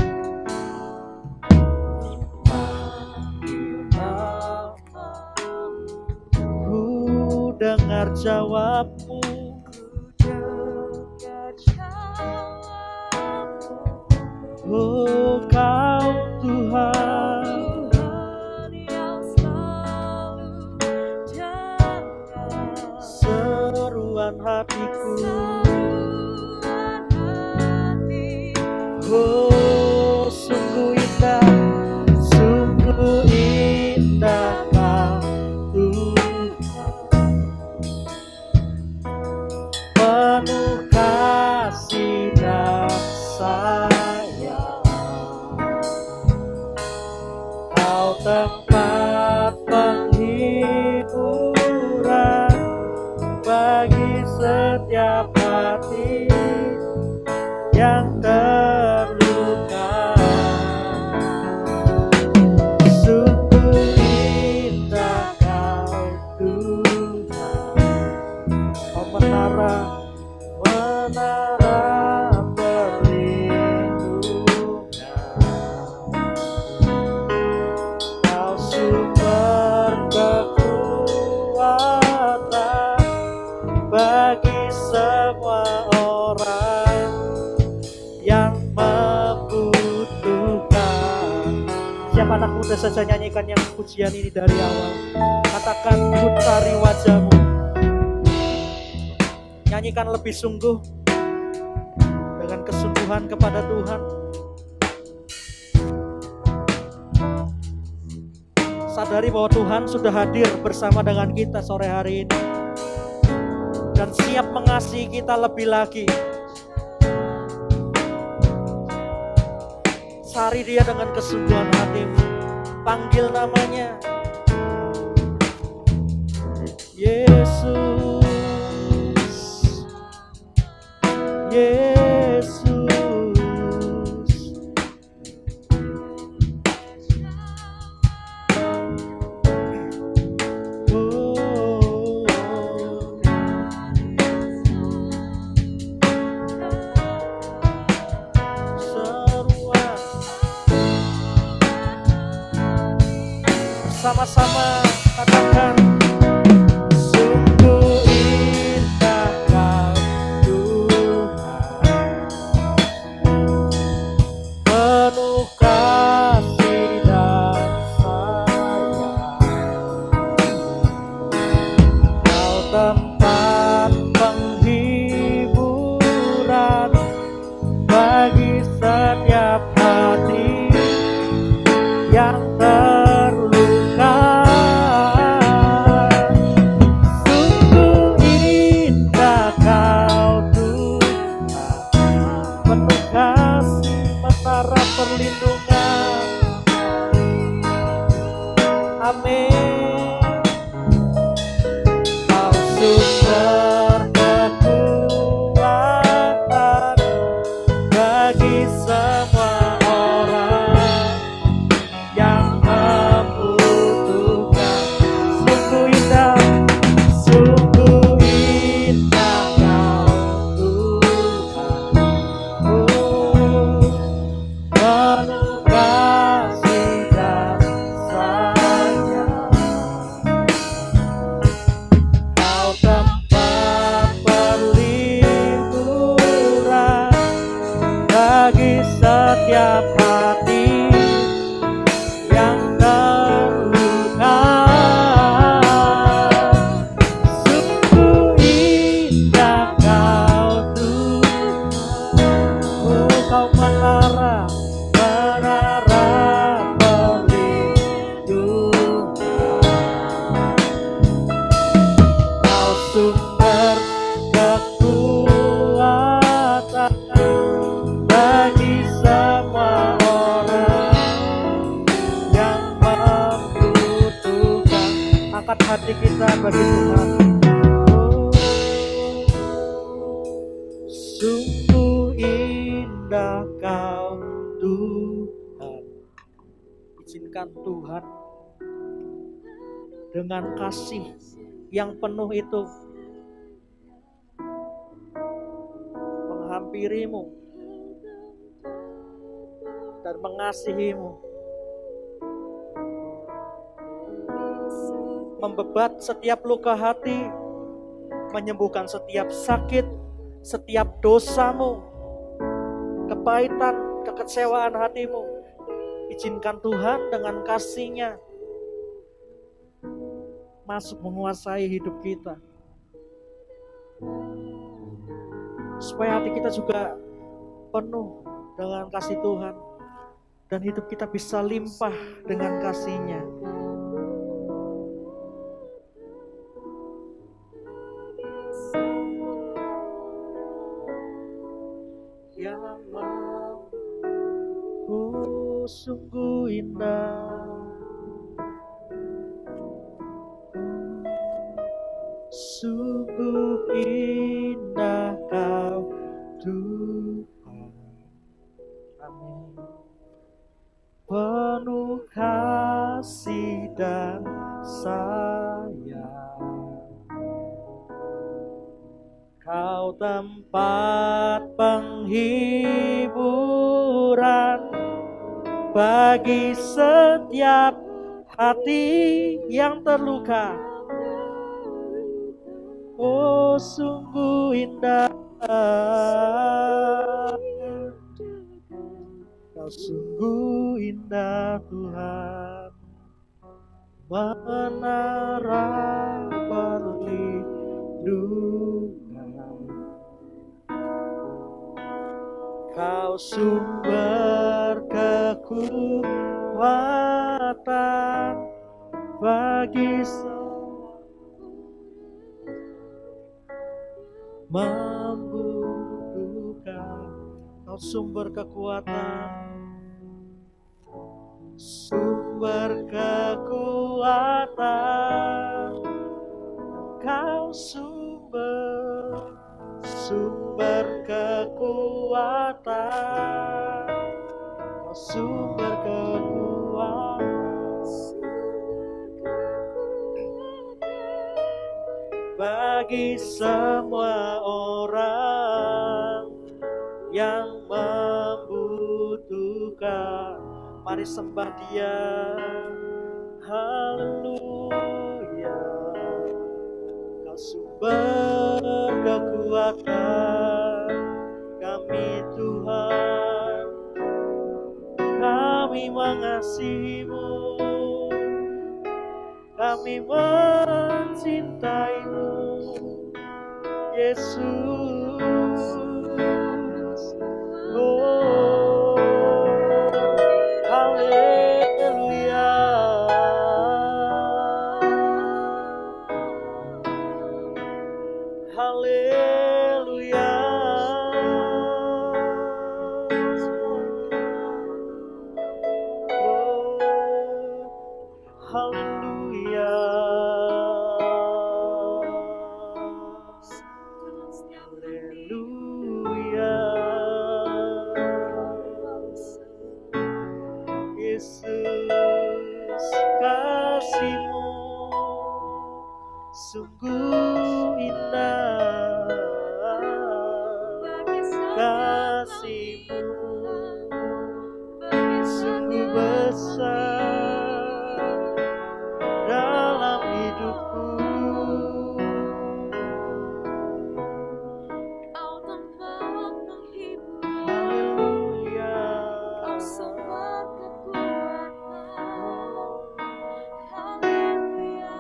panggil namamu. Ku dengar jawabmu. Oh Kau Tuhan yang selalu jaga seruan hatiku. Oh sungguh indah Kau Tuhan, penuh kasih dan sayang. Kau tempat penghiburan bagi setiap saja nyanyikan yang pujian ini dari awal. Katakan, ku cari wajah-Mu. Nyanyikan lebih sungguh dengan kesungguhan kepada Tuhan. Sadari bahwa Tuhan sudah hadir bersama dengan kita sore hari ini dan siap mengasihi kita lebih lagi. Cari Dia dengan kesungguhan hatimu. Panggil namanya Yesus, Yesus. Sama-sama katakan, sungguh indah Kau Tuhan, penuh kasih dan sayang. Kau tempat penghiburan bagi setiap hati yang perlindungan. Amin. Kau sumber kekuatan bagi semua orang yang membutuhkan. Sungguh indah, sungguh indah Kau Tuhan. Penuh kasih dan sayang. Kau tempat perlindungan bagi setiap hati yang terluka. Sungguh indah Kau Tuhan. Kau menara perlindungan. Kau sumber kekuatan bagi semua orang yang membutuhkan. Angkat hati kita bagi Tuhan. Sungguh indah Kau Tuhan. Izinkan Tuhan dengan kasih yang penuh itu menghampirimu dan mengasihimu, membebat setiap luka hati, menyembuhkan setiap sakit, setiap dosamu, kepahitan, kekecewaan hatimu. Izinkan Tuhan dengan kasih-Nya masuk menguasai hidup kita, supaya hati kita juga penuh dengan kasih Tuhan dan hidup kita bisa limpah dengan kasih-Nya. Yang sungguh indah, sungguh indah Kau Tuhan. Amin. Penuh kasih dan sayang. Kau tempat penghiburan bagi setiap hati yang terluka. Oh, sungguh indah Kau, sungguh indah Tuhan. menara perlindungan. Kau sumber kekuatan bagi semua membutuhkan. Kau sumber kekuatan, sumber kekuatan. Kau sumber kekuatan. Kau sumber kekuatan bagi semua orang yang membutuhkan. Mari sembah Dia. Haleluya. Kau sumber kekuatan kami Tuhan. Kami mengasihi-Mu, kami mencintai-Mu, Yesus. Oh, haleluya. Haleluya. Haleluya. Haleluya. Yesus, kasih-Mu sungguh indah. Kasih-Mu sungguh besar dalam hidupku. Kau tempat menghibur, Haleluya. Kau sumber kekuatan. Haleluya.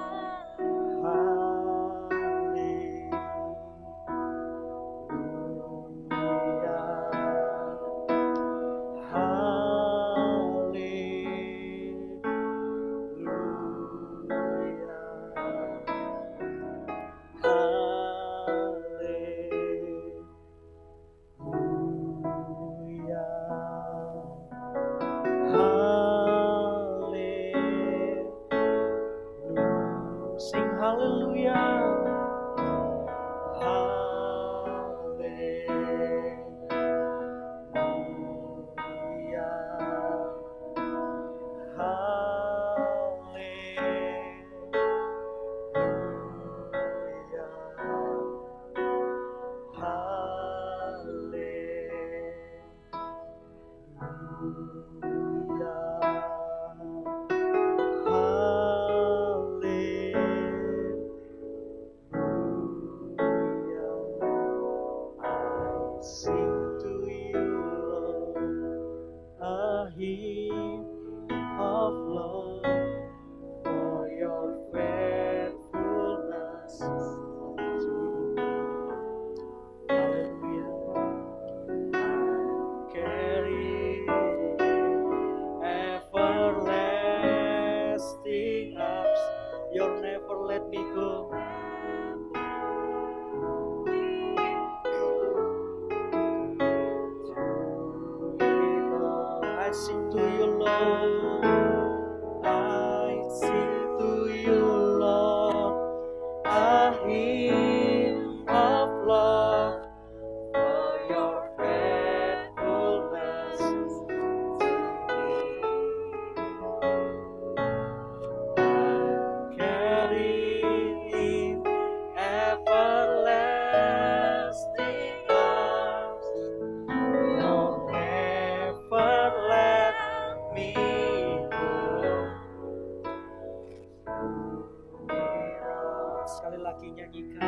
Sing haleluya. Sing to you, Lord, a hymn of love for your faithfulness to me. Hallelujah. I carry everlasting arms. You'll never let me go. I sing to you, Lord. I sing to you, Lord, a hymn of love for your faithfulness to me. I carry in everlasting arms. You'll never let me go. Sekali lagi nyanyikan.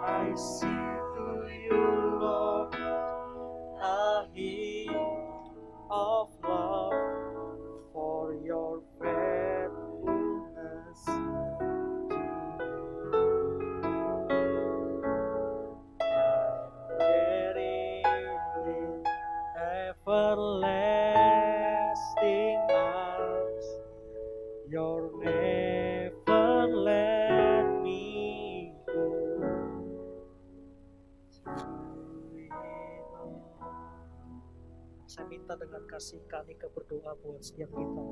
I sing to you, Lord, a hymn of love for your faith. You'll never let me go. Saya minta dengan kasih Kanika berdoa buat setiap kita.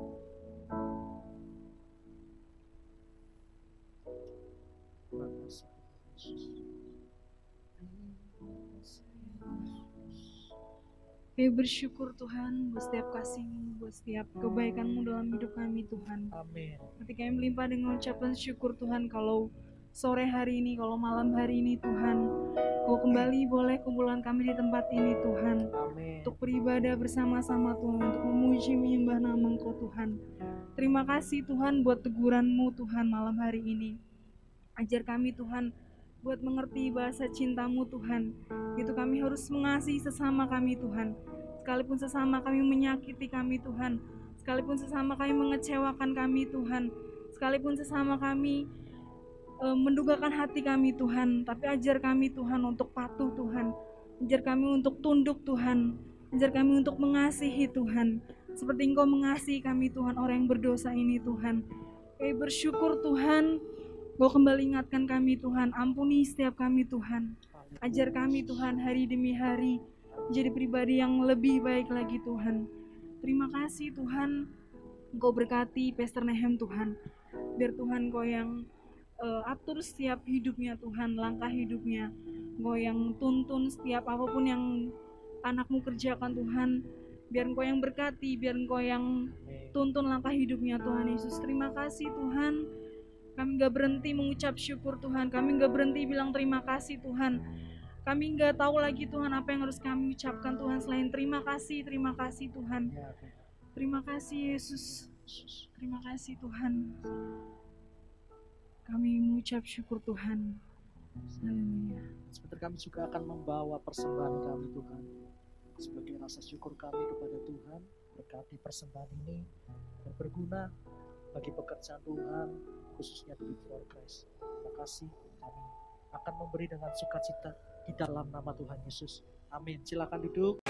Terima kasih Yesus. Kami bersyukur Tuhan buat setiap kasih-Mu, buat setiap kebaikan-Mu dalam hidup kami Tuhan. Amin. Ketika kami melimpah dengan ucapan syukur Tuhan, kalau sore hari ini, kalau malam hari ini Tuhan, Kau kembali boleh kumpulan kami di tempat ini Tuhan, Amin. untuk beribadah bersama-sama Tuhan, untuk memuji menyembah nama Engkau Tuhan. Terima kasih Tuhan buat teguran-Mu Tuhan malam hari ini. Ajar kami Tuhan buat mengerti bahasa cinta-Mu Tuhan. Itu kami harus mengasihi sesama kami Tuhan. Sekalipun sesama kami menyakiti kami Tuhan, sekalipun sesama kami mengecewakan kami Tuhan, sekalipun sesama kami mendugakan hati kami Tuhan, tapi ajar kami Tuhan untuk patuh Tuhan. Ajar kami untuk tunduk Tuhan. Ajar kami untuk mengasihi Tuhan, seperti Engkau mengasihi kami Tuhan, orang yang berdosa ini Tuhan. Kami bersyukur Tuhan, Kau kembali ingatkan kami Tuhan, ampuni setiap kami Tuhan. Ajar kami Tuhan hari demi hari menjadi pribadi yang lebih baik lagi Tuhan. Terima kasih Tuhan, Engkau berkati Pastor Nehem Tuhan. Biar Tuhan Kau yang atur setiap hidupnya Tuhan, langkah hidupnya. Engkau yang tuntun setiap apapun yang anak-Mu kerjakan Tuhan. Biar Engkau yang berkati, biar Engkau yang tuntun langkah hidupnya Tuhan Yesus. Terima kasih Tuhan. Kami gak berhenti mengucap syukur Tuhan. Kami gak berhenti bilang terima kasih Tuhan. Kami gak tahu lagi Tuhan apa yang harus kami ucapkan Tuhan selain terima kasih Tuhan. Terima kasih Yesus. Terima kasih Tuhan. Kami mengucap syukur Tuhan. Haleluya. Sebentar kami juga akan membawa persembahan kami Tuhan, sebagai rasa syukur kami kepada Tuhan. Berkati persembahan ini dan berguna bagi pekerjaan Tuhan, khususnya di For Christ. Terima kasih, kami akan memberi dengan sukacita di dalam nama Tuhan Yesus. Amin. Silakan duduk.